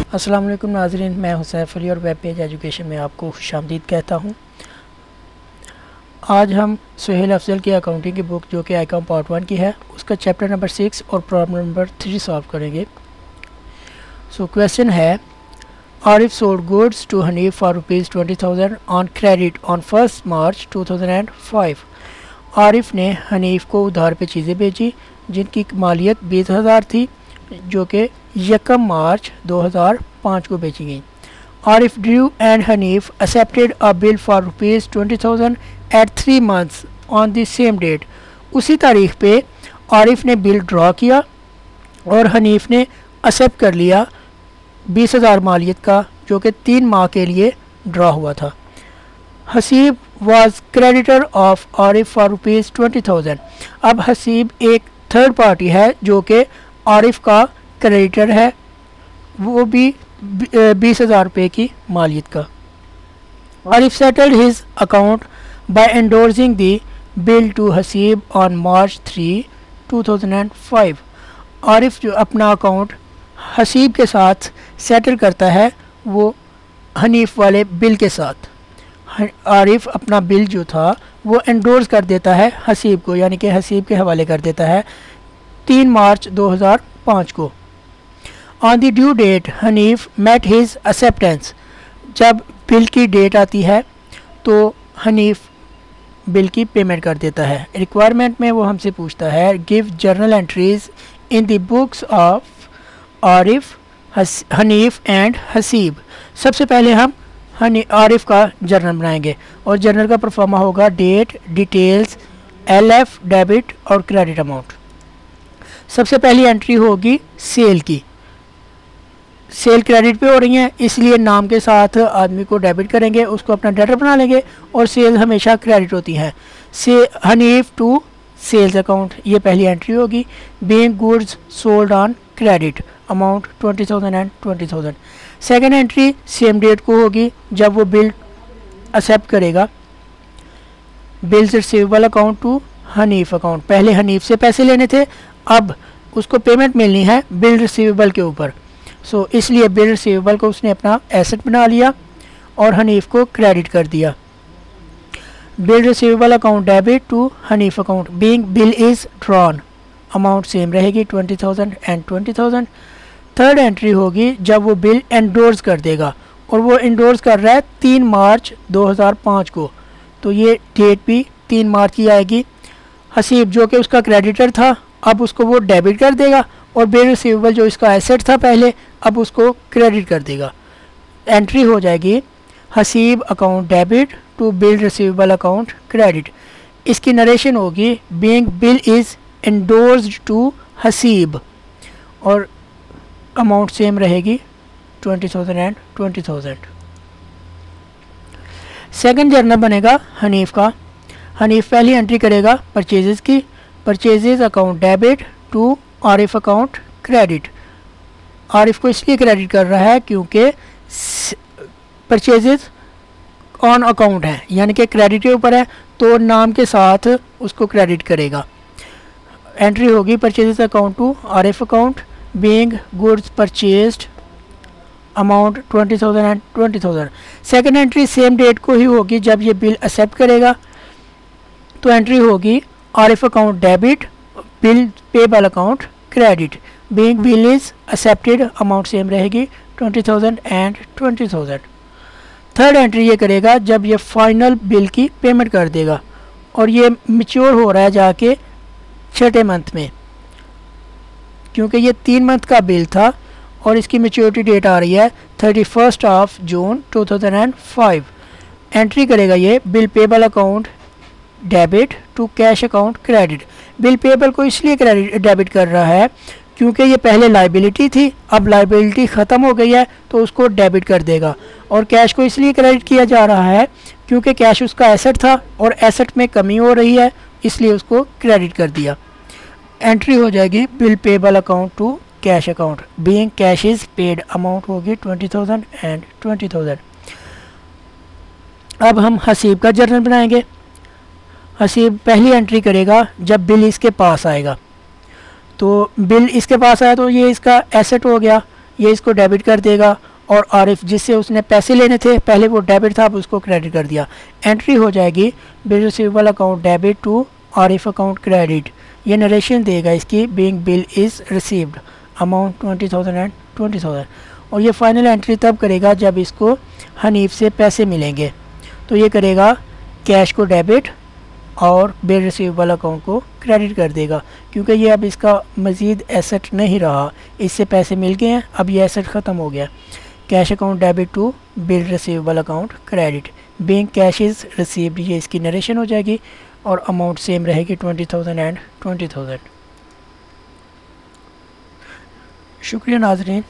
अस्सलाम वालेकुम नाज़रीन, मैं हुसैफ अली और वेब पेज एजुकेशन में आपको खुशामदीद कहता हूँ। आज हम सुहेल अफजल की अकाउंटिंग की बुक जो कि आईकॉम पार्ट 1 की है उसका चैप्टर नंबर 6 और प्रॉब्लम नंबर 3 सॉल्व करेंगे। क्वेश्चन है, Arif sold goods to Hanif for ₹20,000 on credit on 1 March 2005। Arif ने हनीफ को उधार पे चीज़ें बेची जिनकी मालियत 20,000 थी जो कि 1 मार्च 2005 को बेची गई। Arif drew and Hanif accepted a bill for ₹20,000 at 3 months on the same date. उसी तारीख पे आरिफ ने बिल ड्रॉ किया और हनीफ ने एक्सेप्ट कर लिया 20,000 मालियत का जो कि 3 माह के लिए ड्रॉ हुआ था। Haseeb was creditor of Arif for ₹20,000। अब हसीब एक थर्ड पार्टी है जो कि आरिफ का क्रेडिटर है, वो भी 20,000 रुपये की मालियत का। Arif settled his account by endorsing the bill to Haseeb on March 3, 2005। Arif जो अपना अकाउंट हसीब के साथ सेटल करता है वो हनीफ वाले बिल के साथ। आरिफ अपना बिल जो था वो एंडोर्स कर देता है हसीब को, यानी कि हसीब के हवाले कर देता है 3 मार्च 2005 को। On the due date Hanif met his acceptance. जब बिल की डेट आती है तो हनीफ बिल की पेमेंट कर देता है। रिक्वायरमेंट में वो हमसे पूछता है give journal entries in the books of Arif, Hanif and Haseeb. सबसे पहले हम आरिफ का जर्नल बनाएंगे और जर्नल का परफॉर्मा होगा डेट, डिटेल्स, LF, डेबिट और क्रेडिट अमाउंट। सबसे पहली एंट्री होगी सेल की। सेल क्रेडिट पे हो रही है इसलिए नाम के साथ आदमी को डेबिट करेंगे, उसको अपना डेटर बना लेंगे और सेल हमेशा क्रेडिट होती हैं। हनीफ टू सेल्स अकाउंट, ये पहली एंट्री होगी। Being goods sold on credit, amount 20,000 and 20,000। Second entry same date को होगी जब वो बिल एक्सेप्ट करेगा। Bills receivable account to Hanif account, पहले हनीफ से पैसे लेने थे, अब उसको पेमेंट मिलनी है बिल रिसीवेबल के ऊपर। इसलिए बिल रिसीवेबल को उसने अपना एसेट बना लिया और हनीफ को क्रेडिट कर दिया। Bill receivable account debit to Hanif account, being bill is drawn, amount same रहेगी 20,000 एंड 20,000। थर्ड एंट्री होगी जब वो बिल एंडोर्स कर देगा और वो एंडोर्स कर रहा है 3 मार्च 2005 को, तो ये डेट भी 3 मार्च की आएगी। हसीब जो कि उसका क्रेडिटर था अब उसको वो डेबिट कर देगा और बिल रिसीवेबल जो इसका एसेट था पहले अब उसको क्रेडिट कर देगा। एंट्री हो जाएगी Haseeb account debit to bill receivable account credit. इसकी नरेशन होगी being bill is endorsed to Haseeb और अमाउंट सेम रहेगी 20,000 एंड 20,000। सेकंड जर्नल बनेगा हनीफ का। हनीफ पहली एंट्री करेगा परचेजेस की। Purchases account debit to Arif account credit. Arif को इसलिए क्रेडिट कर रहा है क्योंकि परचेजेस ऑन अकाउंट है, यानी कि क्रेडिट के ऊपर है तो नाम के साथ उसको क्रेडिट करेगा। एंट्री होगी purchases account to Arif account, being goods purchased, amount 20,000 and 20,000। Second entry same date को ही होगी जब ये बिल एक्सेप्ट करेगा, तो एंट्री होगी Arif account debit, bill payable account credit, being bill is accepted, amount same रहेगी 20,000 एंड 20,000। थर्ड एंट्री ये करेगा जब ये फाइनल बिल की पेमेंट कर देगा और ये मैच्योर हो रहा है जाके 6ठे मंथ में, क्योंकि ये 3 मंथ का बिल था और इसकी मैच्योरिटी डेट आ रही है 31 जून 2005। एंट्री करेगा ये bill payable account debit to cash account credit. Bill payable को इसलिए डेबिट कर रहा है क्योंकि ये पहले लाइबिलिटी थी, अब लाइबिलिटी ख़त्म हो गई है तो उसको डेबिट कर देगा। और कैश को इसलिए क्रेडिट किया जा रहा है क्योंकि कैश उसका एसेट था और एसेट में कमी हो रही है इसलिए उसको क्रेडिट कर दिया। एंट्री हो जाएगी bill payable account to cash account, being cash is paid, amount होगी 20,000 एंड 20,000। अब हम हसीब का जर्नल बनाएंगे। हसीब पहली एंट्री करेगा जब बिल इसके पास आएगा, तो बिल इसके पास आया तो ये इसका एसेट हो गया, ये इसको डेबिट कर देगा, और आरिफ जिससे उसने पैसे लेने थे, पहले वो डेबिट था, अब उसको क्रेडिट कर दिया। एंट्री हो जाएगी bill receivable account debit to Arif account credit. ये नरेशन देगा इसकी, being bill is received amount 20,000 and 20,000। और ये फाइनल एंट्री तब करेगा जब इसको हनीफ से पैसे मिलेंगे। तो ये करेगा कैश को डेबिट और बिल रिसीवेबल अकाउंट को क्रेडिट कर देगा, क्योंकि ये अब इसका मज़ीद एसेट नहीं रहा, इससे पैसे मिल गए हैं, अब ये एसेट ख़त्म हो गया। Cash account debit to bill receivable account credit, being cash is received, ये इसकी नरेशन हो जाएगी और अमाउंट सेम रहेगी 20,000 एंड 20,000। शुक्रिया नाज़रीन।